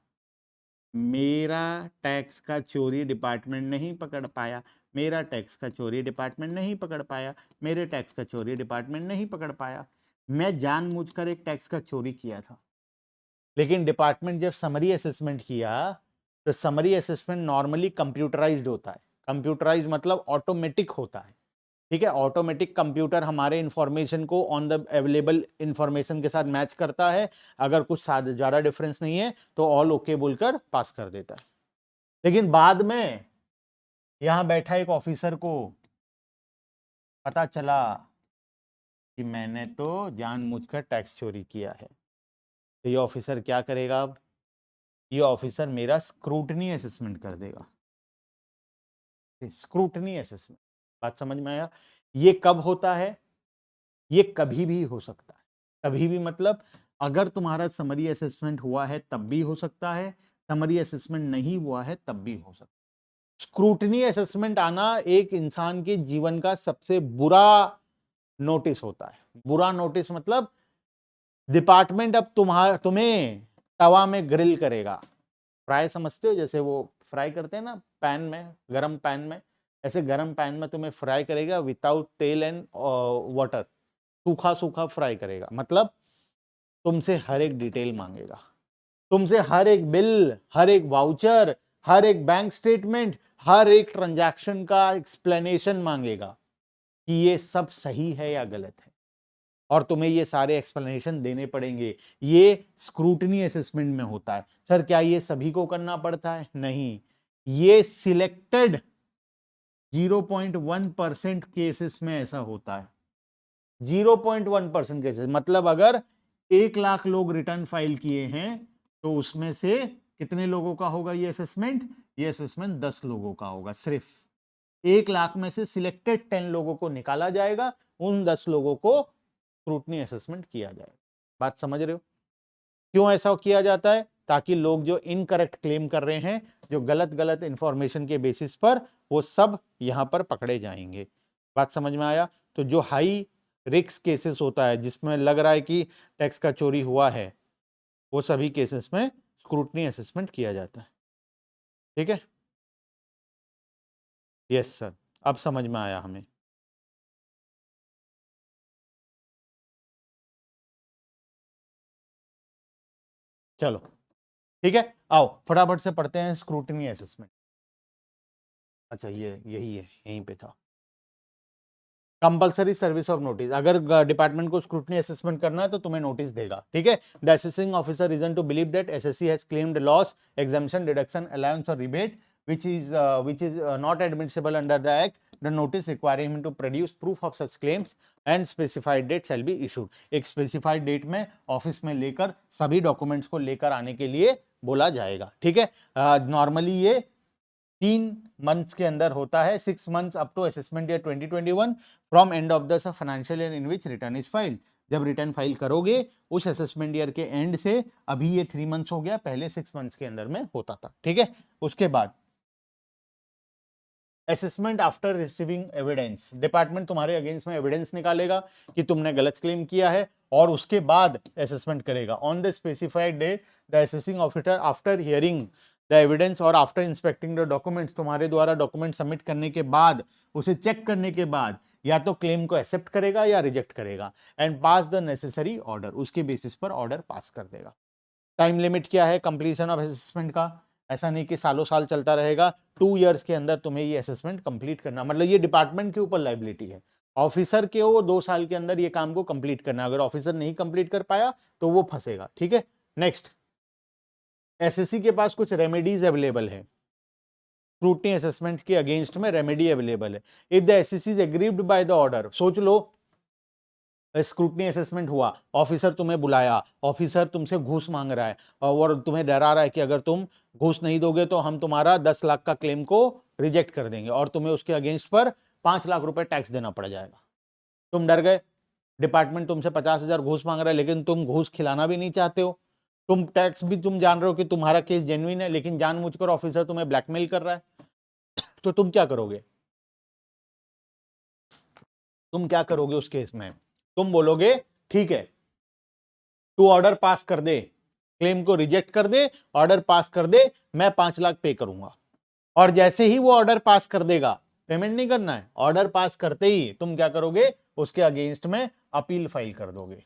मेरा टैक्स का चोरी डिपार्टमेंट नहीं पकड़ पाया, मेरा टैक्स का चोरी डिपार्टमेंट नहीं पकड़ पाया, मेरे टैक्स का चोरी डिपार्टमेंट नहीं पकड़ पाया। मैं जानबूझकर एक टैक्स का चोरी किया था, लेकिन डिपार्टमेंट जब समरी असेसमेंट किया तो समरी असेसमेंट नॉर्मली कंप्यूटराइज्ड होता है। कंप्यूटराइज मतलब ऑटोमेटिक होता है। ठीक है, ऑटोमेटिक कंप्यूटर हमारे इंफॉर्मेशन को ऑन द अवेलेबल इंफॉर्मेशन के साथ मैच करता है। अगर कुछ ज्यादा डिफरेंस नहीं है तो ऑल ओके बोलकर पास कर देता है। लेकिन बाद में यहां बैठा एक ऑफिसर को पता चला कि मैंने तो जानबूझकर टैक्स चोरी किया है। तो ये ऑफिसर क्या करेगा? अब ये ऑफिसर मेरा स्क्रूटनी असेसमेंट कर देगा। स्क्रूटनी असेसमेंट, बात समझ में आया? ये कब होता है? ये कभी भी हो सकता है। कभी भी मतलब अगर तुम्हारा समरी असेसमेंट हुआ है तब भी हो सकता है, समरी असेसमेंट नहीं हुआ है तब भी हो सकता है। स्क्रूटनी असेसमेंट आना एक इंसान के जीवन का सबसे बुरा नोटिस होता है। बुरा नोटिस मतलब डिपार्टमेंट अब तुम्हें तवा में ग्रिल करेगा। फ्राई समझते हो? जैसे वो फ्राई करते हैं ना पैन में, गरम पैन में, ऐसे गरम पैन में तुम्हें फ्राई करेगा विदाउट तेल एंड वाटर, सूखा सूखा फ्राई करेगा। मतलब तुमसे हर एक डिटेल मांगेगा, तुमसे हर एक बिल, हर एक वाउचर, हर एक बैंक स्टेटमेंट, हर एक ट्रांजैक्शन का एक्सप्लेनेशन मांगेगा कि ये सब सही है या गलत है, और तुम्हें ये सारे एक्सप्लेनेशन देने पड़ेंगे। ये स्क्रूटनी असेसमेंट में होता है। सर क्या ये सभी को करना पड़ता है? नहीं, ये सिलेक्टेड 0.1% केसेस में ऐसा होता है। 0.1% केसेस मतलब अगर 1 लाख लोग रिटर्न फाइल किए हैं तो उसमें से कितने लोगों का होगा ये असेसमेंट? ये असेसमेंट 10 लोगों का होगा। सिर्फ 1 लाख में से सिलेक्टेड 10 लोगों को निकाला जाएगा, उन 10 लोगों को स्क्रूटनी असेसमेंट किया जाएगा। बात समझ रहे हो? क्यों ऐसा किया जाता है? ताकि लोग जो इनकरेक्ट क्लेम कर रहे हैं, जो गलत गलत इंफॉर्मेशन के बेसिस पर, वो सब यहां पर पकड़े जाएंगे। बात समझ में आया? तो जो हाई रिस्क केसेस होता है जिसमें लग रहा है कि टैक्स का चोरी हुआ है, वो सभी केसेस में स्क्रूटनी असेसमेंट किया जाता है। ठीक है, यस सर, अब समझ में आया हमें। चलो ठीक है, आओ फटाफट से पढ़ते हैं स्क्रूटनी असेसमेंट। अच्छा ये यही है, यहीं पे था। कंपल्सरी सर्विस ऑफ नोटिस, अगर डिपार्टमेंट को स्क्रूटनी असेसमेंट करना है तो तुम्हें नोटिस देगा। ठीक है, the assessing officer reason to believe that assessee has claimed loss, exemption, deduction, allowance और rebate which is not admissible under the act, the notice requiring him to produce proof of such claims and specified date shall be issued। एक specified date में office में लेकर सभी documents को लेकर आने के लिए बोला जाएगा। ठीक है, नॉर्मली ये 3 मंथ्स के अंदर होता है, 6 months up to assessment year 2021 from end of the financial year in which return is file. जब रिटर्न फाइल करोगे उस असेसमेंट ईयर के एंड से, अभी ये 3 मंथ्स हो गया, पहले 6 मंथ्स के अंदर में होता था। ठीक है, उसके बाद assessment after receiving evidence, department तुम्हारे अगेंस्ट में एविडेंस निकालेगा कि तुमने गलत क्लेम किया है और उसके बाद असेसमेंट करेगा। On the specified date the assessing officer after hearing the evidence और आफ्टर इंस्पेक्टिंग द डॉक्यूमेंट्स, तुम्हारे द्वारा डॉक्यूमेंट सबमिट करने के बाद, उसे चेक करने के बाद या तो क्लेम को एक्सेप्ट करेगा या रिजेक्ट करेगा, and pass the necessary order, उसके बेसिस पर ऑर्डर पास कर देगा। टाइम लिमिट क्या है कंप्लीशन ऑफ असेसमेंट का? ऐसा नहीं कि सालों साल चलता रहेगा, 2 इयर्स के अंदर तुम्हें ये असेसमेंट कंप्लीट करना, मतलब ये डिपार्टमेंट के ऊपर लाइबिलिटी है। ऑफिसर के वो 2 साल के अंदर ये काम को कंप्लीट करना, अगर ऑफिसर नहीं कंप्लीट कर पाया तो वो फंसेगा, ठीक है। नेक्स्ट, एसएससी के पास कुछ रेमेडीज अवेलेबल है, स्क्रूटनी असेसमेंट के अगेंस्ट में रेमेडी अवेलेबल है। If the assessee is aggrieved by the order, सोच लो स्क्रूटनी असेसमेंट हुआ, ऑफिसर तुम्हें बुलाया, ऑफिसर तुमसे घूस मांग रहा है और तुम्हें डरा रहा है कि अगर तुम घूस नहीं दोगे तो हम तुम्हारा 10 लाख का क्लेम को रिजेक्ट कर देंगे और तुम्हें उसके अगेंस्ट पर 5 लाख रुपए टैक्स देना पड़ जाएगा। तुम डर गए, डिपार्टमेंट तुमसे 50,000 घूस मांग रहा है, लेकिन तुम घूस खिलाना भी नहीं चाहते हो, तुम टैक्स भी तुम जान रहे हो कि तुम्हारा केस जेन्युइन है, लेकिन जानबूझकर ऑफिसर तुम्हें ब्लैकमेल कर रहा है, तो तुम क्या करोगे? तुम क्या करोगे उस केस में? तुम बोलोगे ठीक है, तू ऑर्डर पास कर दे, क्लेम को रिजेक्ट कर दे, ऑर्डर पास कर दे, मैं 5 लाख पे करूंगा। और जैसे ही वो ऑर्डर पास कर देगा, पेमेंट नहीं करना है, ऑर्डर पास करते ही तुम क्या करोगे? उसके अगेंस्ट में अपील फाइल कर दोगे।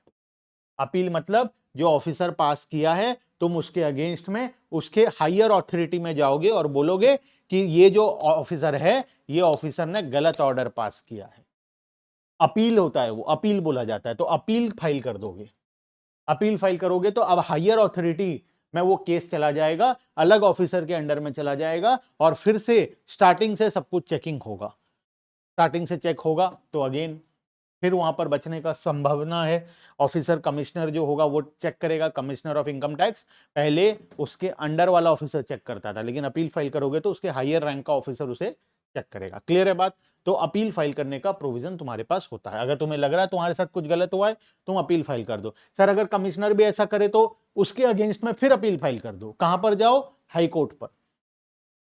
अपील मतलब जो ऑफिसर पास किया है, तुम उसके अगेंस्ट में उसके हायर अथॉरिटी में जाओगे और बोलोगे कि ये जो ऑफिसर है, ये ऑफिसर ने गलत ऑर्डर पास किया है। अपील होता है, वो अपील बोला जाता है, तो अपील फाइल कर दोगे। अपील फाइल करोगे तो अब हायर अथॉरिटी में वो केस चला जाएगा, अलग ऑफिसर के अंडर में चला जाएगा और फिर से स्टार्टिंग से सब कुछ चेकिंग होगा। स्टार्टिंग से चेक होगा तो अगेन फिर वहां पर बचने का संभावना है। ऑफिसर कमिश्नर जो होगा वो चेक करेगा, कमिश्नर ऑफ इनकम टैक्स। पहले उसके अंडर वाला ऑफिसर चेक करता था, लेकिन अपील फाइल करोगे तो उसके हायर रैंक का ऑफिसर उसे चेक करेगा। क्लियर है बात? तो अपील फाइल करने का प्रोविजन तुम्हारे पास होता है। अगर तुम्हें लग रहा है तुम्हारे साथ कुछ गलत हुआ है, तुम अपील फाइल कर दो। सर अगर कमिश्नर भी ऐसा करे तो उसके अगेंस्ट में फिर अपील फाइल कर दो। कहां पर जाओ? हाई कोर्ट पर।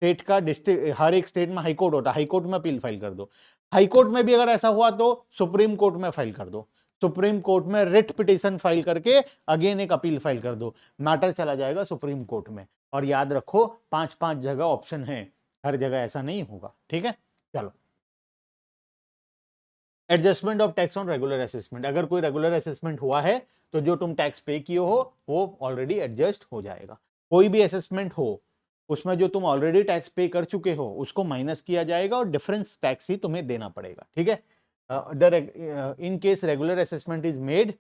स्टेट का डिस्ट्रिक्ट, हर एक स्टेट में हाई कोर्ट होता है, हाई कोर्ट में अपील फाइल कर दो। हाई कोर्ट में भी अगर ऐसा हुआ तो सुप्रीम कोर्ट में फाइल कर दो। सुप्रीम कोर्ट में रिट पिटीशन फाइल करके अगेन एक अपील फाइल कर दो, मैटर चला जाएगा सुप्रीम कोर्ट में। और याद रखो 5-5 जगह ऑप्शन है, हर जगह ऐसा नहीं होगा, ठीक है। चलो, adjustment of tax on regular assessment, अगर कोई रेगुलर असेसमेंट हुआ है तो जो तुम टैक्स पे किए हो वो ऑलरेडी एडजस्ट हो जाएगा। कोई भी असेसमेंट हो, उसमें जो तुम ऑलरेडी टैक्स पे कर चुके हो उसको माइनस किया जाएगा और डिफरेंस टैक्स ही तुम्हें देना पड़ेगा, ठीक है। In case regular assessment is made,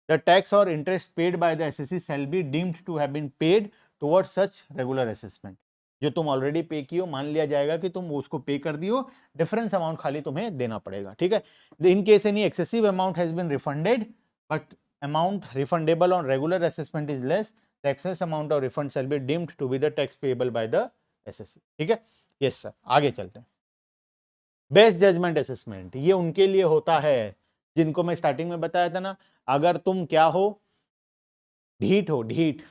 the tax और interest paid by the assessee shall be deemed to have been paid towards such regular assessment. जो तुम ऑलरेडी पे किए हो मान लिया जाएगा कि तुम उसको पे कर दियो, डिफरेंस अमाउंट खाली तुम्हें देना पड़ेगा, ठीक है। In case any excessive amount has been refunded but amount refundable on regular assessment is less, the excess amount of refund shall be deemed to be the tax payable by the assessee, ठीक है। Yes sir, आगे चलते हैं। Best judgement assessment, ये उनके लिए होता है जिनको मैं स्टार्टिंग में बताया था ना, अगर तुम क्या हो, ढीठ हो, ढीठ।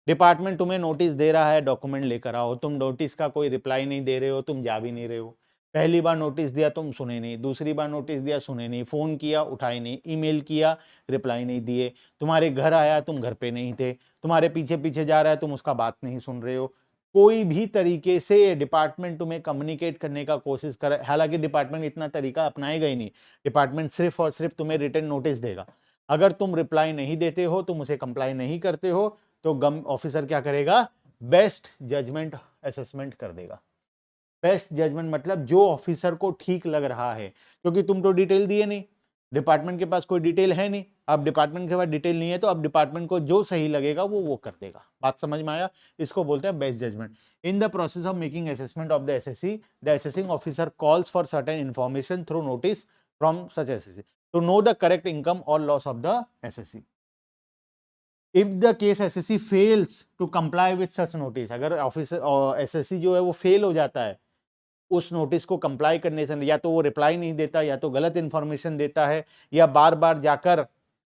डिपार्टमेंट तुम्हें नोटिस दे रहा है, डॉक्यूमेंट लेकर आओ, तुम नोटिस का कोई रिप्लाई नहीं दे रहे हो, तुम जा भी नहीं रहे हो। पहली बार नोटिस दिया तुम सुने नहीं, दूसरी बार नोटिस दिया सुने नहीं, फोन किया उठाए नहीं, ईमेल किया रिप्लाई नहीं दिए, तुम्हारे घर आया तुम घर पे नहीं थे, तुम्हारे पीछे पीछे जा रहा है तुम उसका बात नहीं सुन रहे हो। कोई भी तरीके से डिपार्टमेंट तुम्हें कम्युनिकेट करने का कोशिश करे, हालांकि डिपार्टमेंट इतना तरीका अपनाएगा ही नहीं, डिपार्टमेंट सिर्फ और सिर्फ तुम्हें रिटन नोटिस देगा। अगर तुम रिप्लाई नहीं देते हो, तुम उसे कंप्लाई नहीं करते हो, तो गम ऑफिसर क्या करेगा? बेस्ट जजमेंट असेसमेंट कर देगा। बेस्ट जजमेंट मतलब जो ऑफिसर को ठीक लग रहा है, क्योंकि तुम तो डिटेल दिए नहीं, डिपार्टमेंट के पास कोई डिटेल है नहीं। अब डिपार्टमेंट के पास डिटेल नहीं है तो अब डिपार्टमेंट को जो सही लगेगा वो कर देगा। बात समझ में आया? इसको बोलते हैं best judgement. In the process of making assessment of the assessee, the assessing officer calls for certain information through notice from such assessee to know the correct income और loss of the assessee. If the case assessee fails to comply with such notice, अगर officer assessee जो है वो fail हो जाता है उस notice को कंप्लाई करने से, या तो वो रिप्लाई नहीं देता, या तो गलत इंफॉर्मेशन देता है, या बार बार जाकर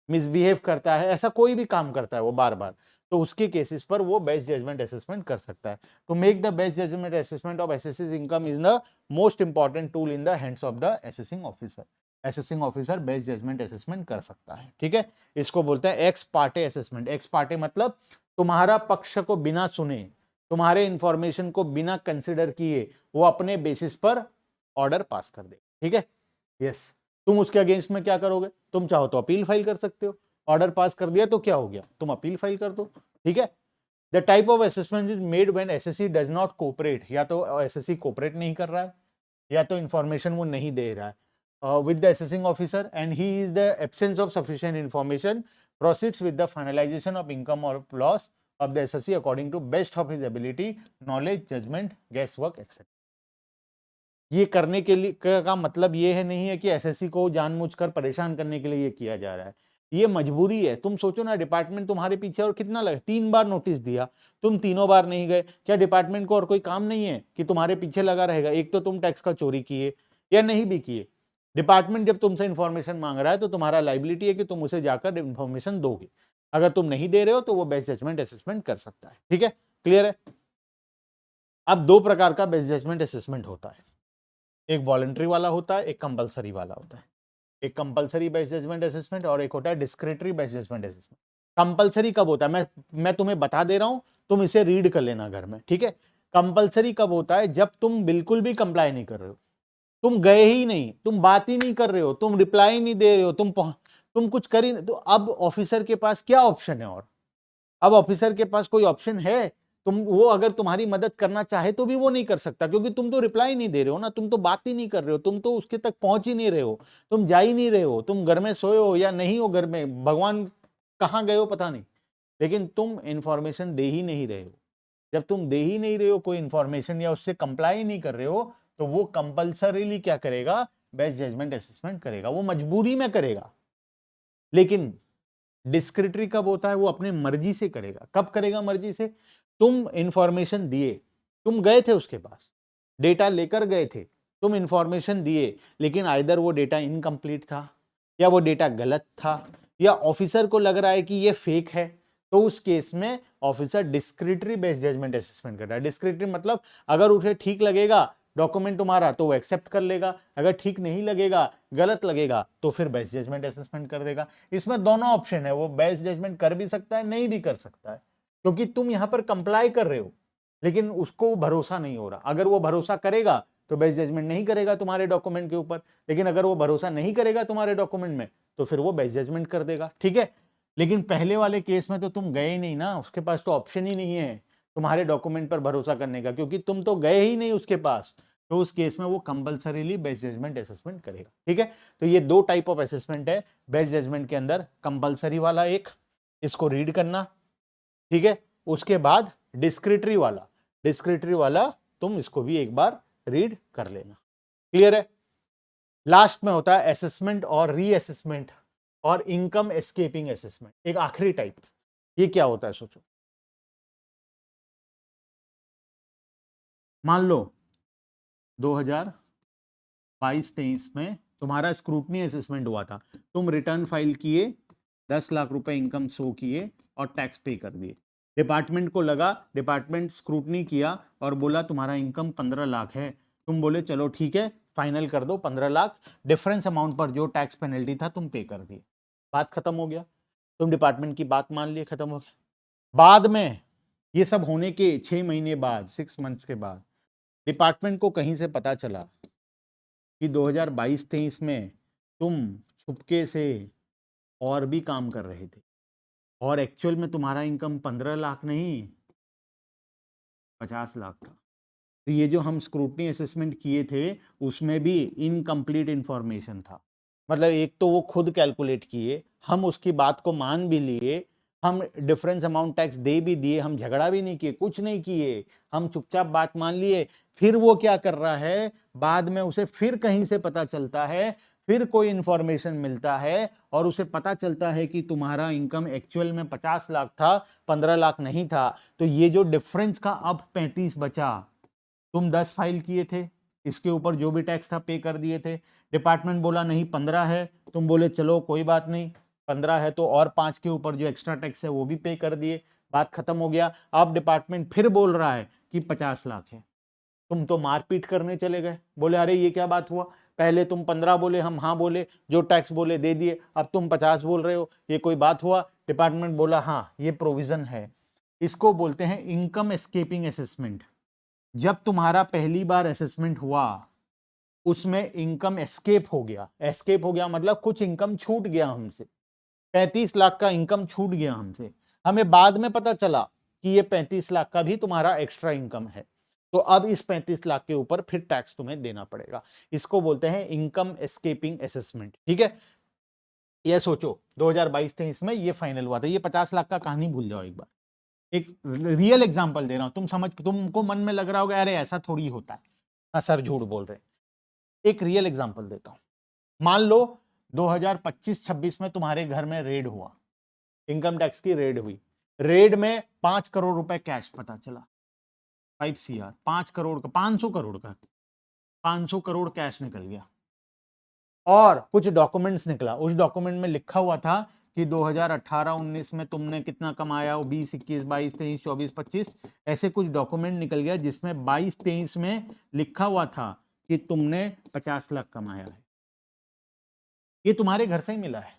मिसबिहेव करता है, ऐसा कोई भी काम करता है वो बार बार, तो उसके केसेस पर वो बेस्ट जजमेंट असेसमेंट कर सकता है। To make the best judgement assessment of assessee's income is the most important tool in the hands of the assessing officer. Assessing officer best judgement assessment कर सकता है, ठीक है। इसको बोलते हैं ex parte assessment. Ex parte मतलब तुम्हारा पक्ष को बिना सुने, तुम्हारे इंफॉर्मेशन को बिना कंसिडर किए वो अपने बेसिस पर ऑर्डर पास कर दे, ठीक है। यस, तुम उसके अगेंस्ट में क्या करोगे? तुम चाहो तो अपील फाइल कर सकते हो, ऑर्डर पास कर दिया तो क्या हो गया, तुम अपील फाइल कर दो, ठीक है। The type of assessment is made when SSC does not cooperate, या तो एसएससी कोऑपरेट नहीं कर रहा है, या तो इंफॉर्मेशन वो नहीं दे रहा है। with the assessing officer and he is the absence of sufficient information proceeds with the finalization of income or loss of the assessee according to best of his ability, knowledge, judgment, guesswork, etc. ये करने के लिए का मतलब ये है नहीं है कि एसएससी को जानबूझकर परेशान करने के लिए ये किया जा रहा है, ये मजबूरी है। तुम सोचो ना, डिपार्टमेंट तुम्हारे पीछे और कितना लगे, 3 बार नोटिस दिया, तुम तीनों बार नहीं गए, क्या डिपार्टमेंट को और कोई काम नहीं है कि तुम्हारे पीछे लगा रहेगा? एक तो तुम टैक्स का चोरी किए या नहीं भी किए, डिपार्टमेंट जब तुमसे इंफॉर्मेशन मांग रहा है तो तुम्हारा लाइबिलिटी है कि तुम उसे जाकर इंफॉर्मेशन दोगे। अगर तुम नहीं दे रहे हो तो वो बेस्ट जजमेंट असेसमेंट कर सकता है। ठीक है, क्लियर है? अब 2 प्रकार का बेस्ट जजमेंट असेसमेंट होता है, एक वॉलंटरी वाला होता है, एक कंपलसरी वाला होता है। एक कंपलसरी बेस्ड जजमेंट असेसमेंट और एक होता है डिस्क्रिटरी बेस्ड जजमेंट असेसमेंट। कंपलसरी कब होता है, मैं तुम्हें बता दे रहा हूं, तुम इसे रीड कर लेना घर में, ठीक है? कंपलसरी कब होता है, जब तुम बिल्कुल भी कंप्लाई नहीं कर रहे हो, तुम गए ही नहीं, तुम बात ही नहीं कर रहे हो, तुम रिप्लाई नहीं दे रहे हो, तुम कुछ कर ही नहीं, तो अब ऑफिसर के पास क्या ऑप्शन है? और अब ऑफिसर के पास कोई ऑप्शन है? तुम वो अगर तुम्हारी मदद करना चाहे तो भी वो नहीं कर सकता, क्योंकि तुम तो रिप्लाई नहीं दे रहे हो ना, तुम तो बात ही नहीं कर रहे हो, तुम तो उसके तक पहुंच ही नहीं रहे हो, तुम जा ही नहीं रहे हो, तुम घर में सोए हो या नहीं हो घर में, भगवान कहाँ गए हो पता नहीं, लेकिन तुम इंफॉर्मेशन दे ही नहीं रहे हो। जब तुम दे ही नहीं रहे हो कोई इंफॉर्मेशन या उससे कंप्लाई नहीं कर रहे हो, तो वो कंपल्सरीली क्या करेगा? बेस्ट जजमेंट असेसमेंट करेगा, वो मजबूरी में करेगा। लेकिन डिस्क्रिटरी कब होता है? वो अपने मर्जी से करेगा। कब करेगा मर्जी से? तुम इंफॉर्मेशन दिए, तुम गए थे उसके पास, डेटा लेकर गए थे, तुम इंफॉर्मेशन दिए, लेकिन आइदर वो डेटा इनकम्प्लीट था या वो डेटा गलत था या ऑफिसर को लग रहा है कि ये फेक है, तो उस केस में ऑफिसर डिस्क्रिटरी बेस्ड जजमेंट असेसमेंट करता है। डिस्क्रिटरी मतलब अगर उसे ठीक लगेगा डॉक्यूमेंट तुम्हारा तो वो एक्सेप्ट कर लेगा, अगर ठीक नहीं लगेगा, गलत लगेगा, तो फिर बेस्ट जजमेंट असेसमेंट कर देगा। इसमें दोनों ऑप्शन है, वो बेस्ट जजमेंट कर भी सकता है, नहीं भी कर सकता है, क्योंकि तुम यहां पर कंप्लाई कर रहे हो, लेकिन उसको भरोसा नहीं हो रहा। अगर वो भरोसा करेगा तो बेस्ट जजमेंट नहीं करेगा तुम्हारे डॉक्यूमेंट के ऊपर, लेकिन अगर वो भरोसा नहीं करेगा तुम्हारे डॉक्यूमेंट में तो फिर वो बेस्ट जजमेंट कर देगा। ठीक है, लेकिन पहले वाले केस में तो तुम गए ही नहीं ना, उसके पास तो ऑप्शन ही नहीं है तुम्हारे डॉक्यूमेंट पर भरोसा करने का, क्योंकि तुम तो गए ही नहीं उसके पास, तो उस केस में वो कंपल्सरीली बेस्ट जजमेंट असेसमेंट करेगा। ठीक है, तो ये 2 टाइप ऑफ असेसमेंट है बेस्ट जजमेंट के अंदर। कंपल्सरी वाला एक, इसको रीड करना, ठीक है, उसके बाद डिस्क्रिटरी वाला, डिस्क्रिटरी वाला तुम इसको भी एक बार रीड कर लेना। क्लियर है? लास्ट में होता है असेसमेंट और रीअसेसमेंट और इनकम एस्केपिंग असेसमेंट, एक आखिरी टाइप। ये क्या होता है सोचो, मान लो 2022-23 में तुम्हारा स्क्रूटनी असेसमेंट हुआ था, तुम रिटर्न फाइल किए, 10 लाख रुपए इनकम शो किए और टैक्स पे कर दिए। डिपार्टमेंट को लगा, डिपार्टमेंट स्क्रूटनी किया और बोला तुम्हारा इनकम 15 लाख है, तुम बोले चलो ठीक है फाइनल कर दो 15 लाख, डिफरेंस अमाउंट पर जो टैक्स पेनल्टी था तुम पे कर दिए, बात खत्म हो गया, तुम डिपार्टमेंट की बात मान लिए, खत्म हो गया। बाद में ये सब होने के 6 महीने बाद, 6 मंथ्स के बाद डिपार्टमेंट को कहीं से पता चला कि 2022-23 में तुम छुपके से और भी काम कर रहे थे और एक्चुअल में तुम्हारा इनकम 15 लाख नहीं 50 लाख था। तो ये जो हम स्क्रूटनी असेसमेंट किए थे उसमें भी इनकम्प्लीट इंफॉर्मेशन था, मतलब एक तो वो खुद कैलकुलेट किए, हम उसकी बात को मान भी लिए, हम डिफरेंस अमाउंट टैक्स दे भी दिए, हम झगड़ा भी नहीं किए, कुछ नहीं किए, हम चुपचाप बात मान लिए। फिर वो क्या कर रहा है, बाद में उसे फिर कहीं से पता चलता है, फिर कोई इंफॉर्मेशन मिलता है और उसे पता चलता है कि तुम्हारा इनकम एक्चुअल में 50 लाख था, 15 लाख नहीं था। तो ये जो डिफरेंस का अब 35 बचा, तुम 10 फाइल किए थे, इसके ऊपर जो भी टैक्स था पे कर दिए थे, डिपार्टमेंट बोला नहीं 15 है, तुम बोले चलो कोई बात नहीं 15 है, तो और 5 के ऊपर जो एक्स्ट्रा टैक्स है वो भी पे कर दिए, बात खत्म हो गया। अब डिपार्टमेंट फिर बोल रहा है कि 50 लाख है, तुम तो मारपीट करने चले गए, बोले अरे ये क्या बात हुआ, पहले तुम 15 बोले, हम हाँ बोले, जो टैक्स बोले दे दिए, अब तुम 50 बोल रहे हो, ये कोई बात हुआ? डिपार्टमेंट बोला हाँ ये प्रोविजन है, इसको बोलते हैं इनकम एस्केपिंग असेसमेंट। जब तुम्हारा पहली बार असेसमेंट हुआ उसमें इनकम एस्केप हो गया, एस्केप हो गया मतलब कुछ इनकम छूट गया हमसे, 35 लाख का इनकम छूट गया हमसे, हमें बाद में पता चला कि ये 35 लाख का भी तुम्हारा एक्स्ट्रा इनकम है, तो अब इस 35 लाख के ऊपर फिर टैक्स तुम्हें देना पड़ेगा। इसको बोलते हैं इनकम एस्केपिंग असेसमेंट, ठीक है। ये सोचो 2022-23 में ये फाइनल हुआ था। ये 50 लाख का कहानी भूल जाओ एक बार। एक रियल एग्जांपल दे रहा हूं, तुमको मन में लग रहा होगा अरे ऐसा थोड़ी होता है, हाँ सर झूठ बोल रहे हैं। एक रियल एग्जांपल देता हूं। मान लो 2025-26 में तुम्हारे घर में रेड हुआ, इनकम टैक्स की रेड हुई। रेड में 5 करोड़ रुपए कैश पता चला, 5 CR, 5 करोड़ का, 500 करोड़ का, 500 करोड़ कैश निकल गया। और कुछ डॉक्यूमेंट्स निकला, उस डॉक्यूमेंट में लिखा हुआ था कि 2018-19 में तुमने कितना कमाया, 20, 21, 22, 23, 24, 25, ऐसे कुछ डॉक्यूमेंट निकल गया जिसमें 22-23 में लिखा हुआ था कि तुमने 50 लाख कमाया है। ये तुम्हारे घर से ही मिला है।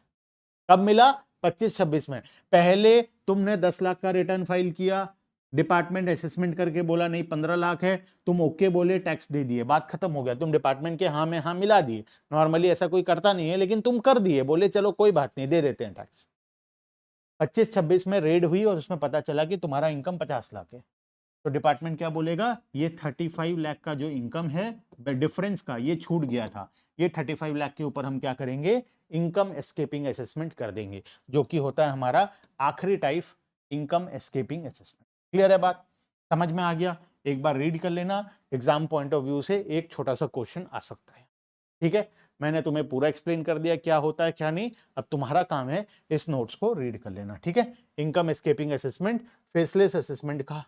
कब मिला? 25-26 में। पहले तुमने 10 लाख का रिटर्न फाइल किया, डिपार्टमेंट असेसमेंट करके बोला नहीं 15 लाख है, तुम ओके बोले, टैक्स दे दिए, बात खत्म हो गया। तुम डिपार्टमेंट के हाँ में हाँ मिला दिए। नॉर्मली ऐसा कोई करता नहीं है, लेकिन तुम कर दिए, बोले चलो कोई बात नहीं, दे देते हैं टैक्स। 25-26 में रेड हुई और उसमें पता चला कि तुम्हारा इनकम 50 लाख है। तो डिपार्टमेंट क्या बोलेगा, ये 35 लाख का जो इनकम है डिफरेंस का, ये छूट गया था, ये 35 लाख के ऊपर हम क्या करेंगे, इनकम एस्केपिंग असेसमेंट कर देंगे, जो कि होता है हमारा आखिरी type, income escaping assessment. Clear है बात? समझ में आ गया? एक बार रीड कर लेना, एग्जाम पॉइंट ऑफ व्यू से एक छोटा सा क्वेश्चन आ सकता है। ठीक है, मैंने तुम्हें पूरा एक्सप्लेन कर दिया क्या होता है क्या नहीं। अब तुम्हारा काम है इस नोट्स को रीड कर लेना। ठीक है, income escaping assessment, faceless assessment का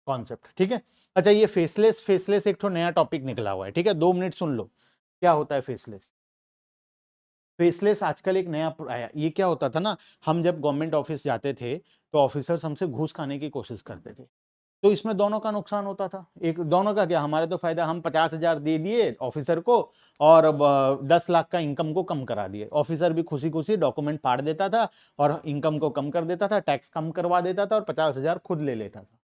कॉन्सेप्ट। ठीक है, अच्छा ये फेसलेस एक तो नया टॉपिक निकला हुआ है। ठीक है, 2 मिनट सुन लो क्या होता है फेसलेस। फेसलेस आजकल एक नया आया। ये क्या होता था ना, हम जब गवर्नमेंट ऑफिस जाते थे तो ऑफिसर्स हमसे घूस खाने की कोशिश करते थे, तो इसमें दोनों का नुकसान होता था। एक दोनों का क्या, हमारे तो फायदा, हम 50,000 दे दिए ऑफिसर को और 10 लाख का इनकम को कम करा दिए। ऑफिसर भी खुशी खुशी डॉक्यूमेंट फाड़ देता था और इनकम को कम कर देता था, टैक्स कम करवा देता था और 50,000 खुद ले लेता था।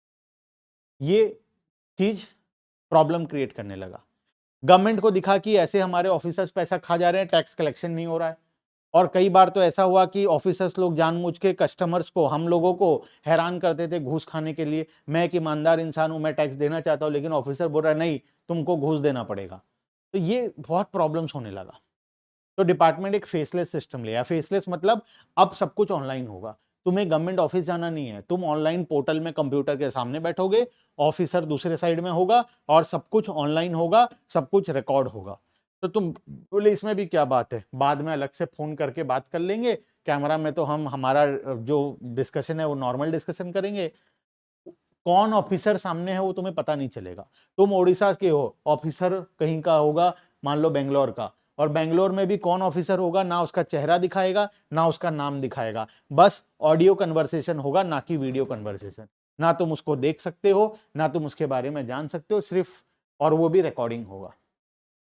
ये चीज प्रॉब्लम क्रिएट करने लगा। गवर्नमेंट को दिखा कि ऐसे हमारे ऑफिसर्स पैसा खा जा रहे हैं, टैक्स कलेक्शन नहीं हो रहा है। और कई बार तो ऐसा हुआ कि ऑफिसर्स लोग जानबूझ के कस्टमर्स को, हम लोगों को हैरान करते थे घूस खाने के लिए। मैं एक ईमानदार इंसान हूं, मैं टैक्स देना चाहता हूं, लेकिन ऑफिसर बोल रहा है नहीं तुमको घूस देना पड़ेगा। तो ये बहुत प्रॉब्लम्स होने लगा। तो डिपार्टमेंट एक फेसलेस सिस्टम लिया। फेसलेस मतलब अब सब कुछ ऑनलाइन होगा, तुम्हें गवर्नमेंट ऑफिस जाना नहीं है, तुम ऑनलाइन पोर्टल में कंप्यूटर के सामने बैठोगे, ऑफिसर दूसरे साइड में होगा और सब कुछ ऑनलाइन होगा, सब कुछ रिकॉर्ड होगा। तो तुम बोले इसमें भी क्या बात है, बाद में अलग से फोन करके बात कर लेंगे, कैमरा में तो हम हमारा जो डिस्कशन है वो नॉर्मल डिस्कशन करेंगे। कौन ऑफिसर सामने है वो तुम्हें पता नहीं चलेगा। तुम उड़ीसा के हो, ऑफिसर कहीं का होगा, मान लो बेंगलोर का, और बेंगलोर में भी कौन ऑफिसर होगा, ना उसका चेहरा दिखाएगा ना उसका नाम दिखाएगा, बस ऑडियो कन्वर्सेशन होगा, ना कि वीडियो कन्वर्सेशन। ना तुम उसको देख सकते हो, ना तुम उसके बारे में जान सकते हो, सिर्फ, और वो भी रिकॉर्डिंग होगा।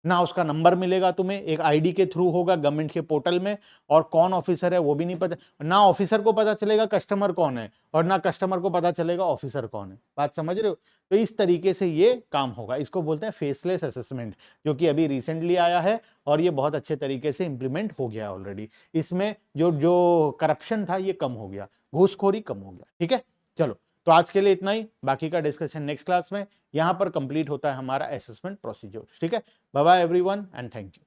ना उसका नंबर मिलेगा तुम्हें, एक आईडी के थ्रू होगा गवर्नमेंट के पोर्टल में, और कौन ऑफिसर है वो भी नहीं पता। ना ऑफिसर को पता चलेगा कस्टमर कौन है, और ना कस्टमर को पता चलेगा ऑफिसर कौन है। बात समझ रहे हो? तो इस तरीके से ये काम होगा। इसको बोलते हैं फेसलेस असेसमेंट, जो कि अभी रिसेंटली आया है और ये बहुत अच्छे तरीके से इंप्लीमेंट हो गया ऑलरेडी। इसमें जो जो करप्शन था ये कम हो गया, घूसखोरी कम हो गया। ठीक है, चलो तो आज के लिए इतना ही, बाकी का डिस्कशन नेक्स्ट क्लास में। यहां पर कंप्लीट होता है हमारा असेसमेंट प्रोसीजर। ठीक है, bye bye everyone and thank you.